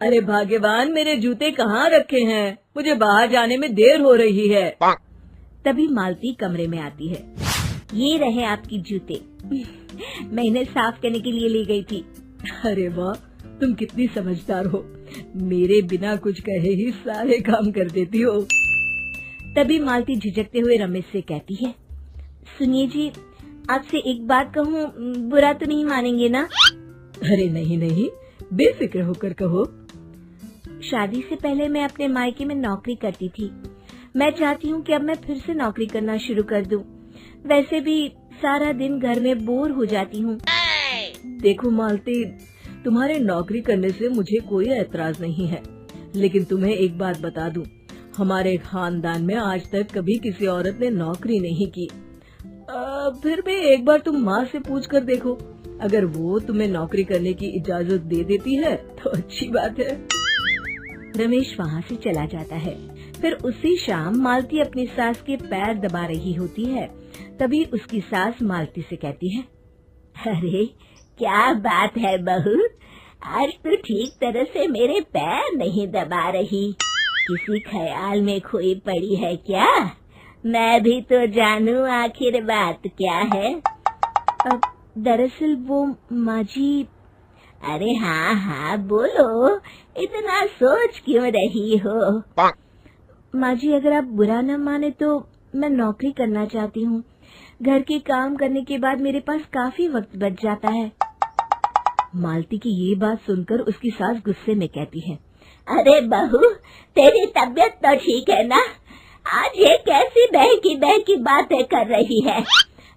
अरे भाग्यवान, मेरे जूते कहाँ रखे हैं? मुझे बाहर जाने में देर हो रही है। तभी मालती कमरे में आती है। ये रहे आपकी जूते। मैं इन्हें साफ करने के लिए ले गई थी। अरे वाह, तुम कितनी समझदार हो। मेरे बिना कुछ कहे ही सारे काम कर देती हो। तभी मालती झिझकते हुए रमेश से कहती है, सुनिए जी, आपसे एक बात कहूँ, बुरा तो नहीं मानेंगे ना? अरे नहीं नहीं, बेफिक्र होकर कहो। शादी से पहले मैं अपने मायके में नौकरी करती थी। मैं चाहती हूँ कि अब मैं फिर से नौकरी करना शुरू कर दूं। वैसे भी सारा दिन घर में बोर हो जाती हूँ। देखो मालती, तुम्हारे नौकरी करने से मुझे कोई ऐतराज नहीं है, लेकिन तुम्हें एक बात बता दूं, हमारे खानदान में आज तक कभी किसी औरत ने नौकरी नहीं की। फिर भी एक बार तुम माँ से पूछ कर देखो, अगर वो तुम्हें नौकरी करने की इजाजत दे देती है तो अच्छी बात है। रमेश वहाँ से चला जाता है। फिर उसी शाम मालती अपनी सास के पैर दबा रही होती है। तभी उसकी सास मालती से कहती है, अरे क्या बात है बहू, आज तो ठीक तरह से मेरे पैर नहीं दबा रही। किसी ख्याल में खोई पड़ी है क्या? मैं भी तो जानूं आखिर बात क्या है। दरअसल वो माँ जी। अरे हाँ हाँ बोलो, इतना सोच क्यों रही हो? माँ जी, अगर आप बुरा न माने तो मैं नौकरी करना चाहती हूँ। घर के काम करने के बाद मेरे पास काफी वक्त बच जाता है। मालती की ये बात सुनकर उसकी सास गुस्से में कहती है, अरे बहू, तेरी तबीयत तो ठीक है ना? आज ये कैसी बहकी बातें कर रही है?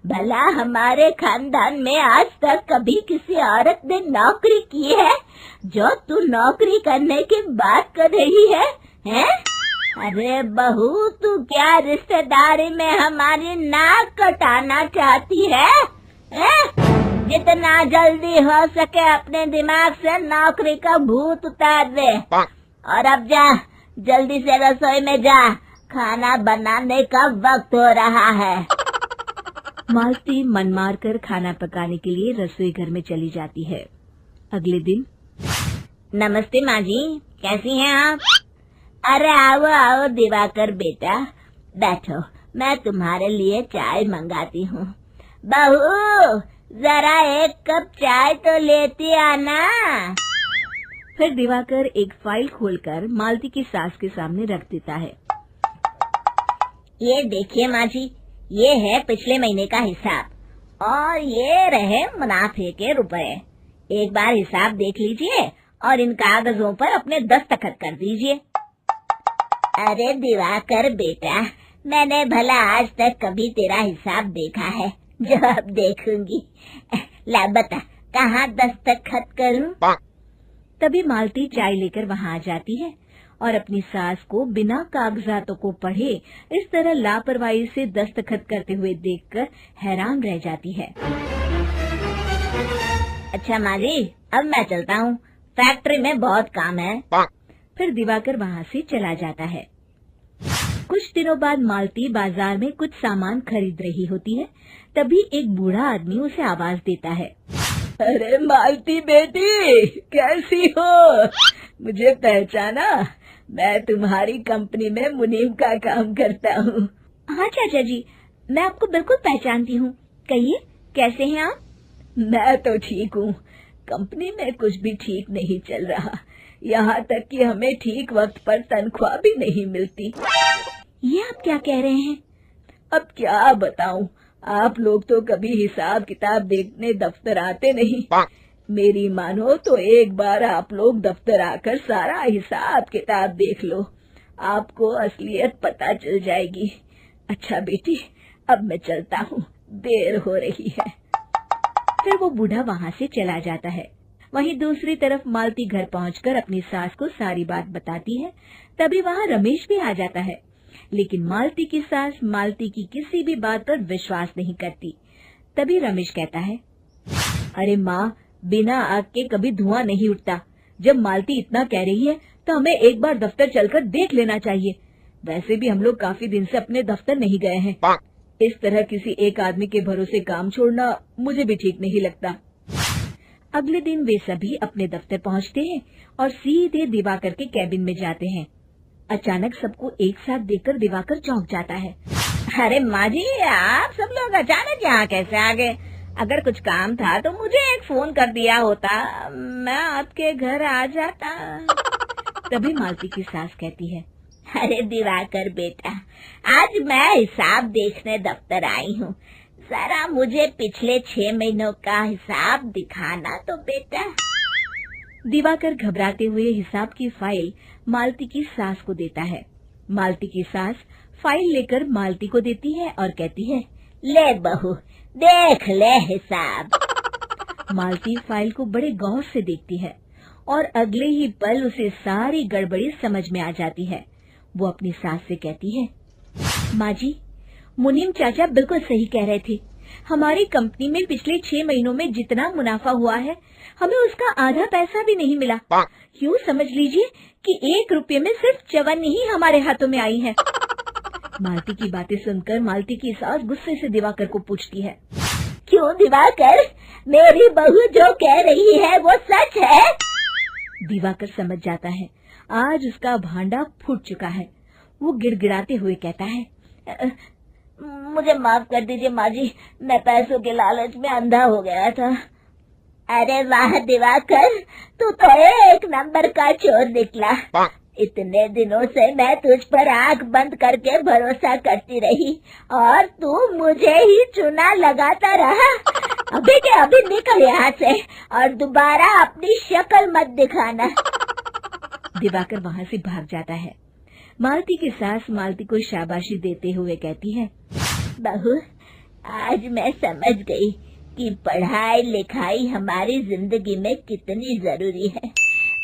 भला हमारे खानदान में आज तक कभी किसी औरत ने नौकरी की है जो तू नौकरी करने की बात कर रही है, हैं? अरे बहू, तू क्या रिश्तेदारी में हमारी नाक कटाना चाहती है? जितना जल्दी हो सके अपने दिमाग से नौकरी का भूत उतार दे, और अब जा, जल्दी से रसोई में जा, खाना बनाने का वक्त हो रहा है। मालती मन मार कर खाना पकाने के लिए रसोई घर में चली जाती है। अगले दिन, नमस्ते माँ जी, कैसी हैं आप? अरे आओ आओ दिवाकर बेटा, बैठो, मैं तुम्हारे लिए चाय मंगाती हूँ। बहू, जरा एक कप चाय तो लेती आना। फिर दिवाकर एक फाइल खोलकर मालती की सास के सामने रख देता है। ये देखिए माँ जी, ये है पिछले महीने का हिसाब और ये रहे मुनाफे के रुपए। एक बार हिसाब देख लीजिए और इन कागजों पर अपने दस्तखत कर दीजिए। अरे दिवाकर बेटा, मैंने भला आज तक कभी तेरा हिसाब देखा है जो अब देखूंगी? ला बता, कहाँ दस्तखत करूं? तभी मालती चाय लेकर वहाँ आ जाती है और अपनी सास को बिना कागजातों को पढ़े इस तरह लापरवाही से दस्तखत करते हुए देखकर हैरान रह जाती है। अच्छा माँ जी, अब मैं चलता हूँ, फैक्ट्री में बहुत काम है। फिर दिवाकर वहाँ से चला जाता है। कुछ दिनों बाद मालती बाजार में कुछ सामान खरीद रही होती है। तभी एक बूढ़ा आदमी उसे आवाज देता है, अरे मालती बेटी, कैसी हो? मुझे पहचाना? मैं तुम्हारी कंपनी में मुनीम का काम करता हूँ। हाँ चाचा जी, मैं आपको बिल्कुल पहचानती हूँ। कहिए, कैसे हैं आप? मैं तो ठीक हूँ। कंपनी में कुछ भी ठीक नहीं चल रहा, यहाँ तक कि हमें ठीक वक्त पर तनख्वाह भी नहीं मिलती। ये आप क्या कह रहे हैं? अब क्या बताऊँ, आप लोग तो कभी हिसाब किताब देखने दफ्तर आते नहीं। मेरी मानो तो एक बार आप लोग दफ्तर आकर सारा हिसाब किताब देख लो, आपको असलियत पता चल जाएगी। अच्छा बेटी, अब मैं चलता हूँ, देर हो रही है। फिर वो बूढ़ा वहाँ से चला जाता है। वहीं दूसरी तरफ मालती घर पहुंचकर अपनी सास को सारी बात बताती है। तभी वहाँ रमेश भी आ जाता है, लेकिन मालती की सास मालती की किसी भी बात पर विश्वास नहीं करती। तभी रमेश कहता है, अरे माँ, बिना आग के कभी धुआं नहीं उठता। जब मालती इतना कह रही है तो हमें एक बार दफ्तर चलकर देख लेना चाहिए। वैसे भी हम लोग काफी दिन से अपने दफ्तर नहीं गए हैं। इस तरह किसी एक आदमी के भरोसे काम छोड़ना मुझे भी ठीक नहीं लगता। अगले दिन वे सभी अपने दफ्तर पहुंचते हैं और सीधे दिवाकर के कैबिन में जाते हैं। अचानक सबको एक साथ देखकर दिवाकर चौंक जाता है। अरे माँ जी, आप सब लोग अचानक यहाँ कैसे आ गए? अगर कुछ काम था तो मुझे एक फोन कर दिया होता, मैं आपके घर आ जाता। तभी मालती की सास कहती है, अरे दिवाकर बेटा, आज मैं हिसाब देखने दफ्तर आई हूँ, जरा मुझे पिछले 6 महीनों का हिसाब दिखाना तो बेटा। दिवाकर घबराते हुए हिसाब की फाइल मालती की सास को देता है। मालती की सास फाइल लेकर मालती को देती है और कहती है, ले बहू, देख ले हिसाब। मालती फाइल को बड़े गौर से देखती है और अगले ही पल उसे सारी गड़बड़ी समझ में आ जाती है। वो अपनी सास से कहती है, माँ जी, मुनीम चाचा बिल्कुल सही कह रहे थे। हमारी कंपनी में पिछले 6 महीनों में जितना मुनाफा हुआ है, हमें उसका आधा पैसा भी नहीं मिला। यूँ समझ लीजिए कि 1 रुपये में सिर्फ चवन्नी ही हमारे हाथों में आई है। मालती की बातें सुनकर मालती की सास गुस्से से दिवाकर को पूछती है, क्यों दिवाकर, मेरी बहू जो कह रही है वो सच है? दिवाकर समझ जाता है आज उसका भांडा फूट चुका है। वो गिड़गिड़ाते हुए कहता है, मुझे माफ कर दीजिए माँ जी, मैं पैसों के लालच में अंधा हो गया था। अरे वाह दिवाकर, तू तो 1 नंबर का चोर निकला। इतने दिनों से मैं तुझ पर आंख बंद करके भरोसा करती रही और तू मुझे ही चुना लगाता रहा। अभी के अभी निकल यहाँ से और दोबारा अपनी शक्ल मत दिखाना। दिवाकर वहाँ से भाग जाता है। मालती की सास मालती को शाबाशी देते हुए कहती है, बहू, आज मैं समझ गई कि पढ़ाई लिखाई हमारी जिंदगी में कितनी जरूरी है।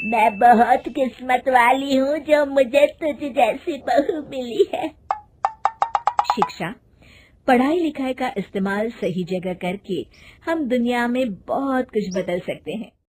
मैं बहुत किस्मत वाली हूँ जो मुझे तुझ जैसी बहू मिली है। शिक्षा, पढ़ाई लिखाई का इस्तेमाल सही जगह करके हम दुनिया में बहुत कुछ बदल सकते हैं।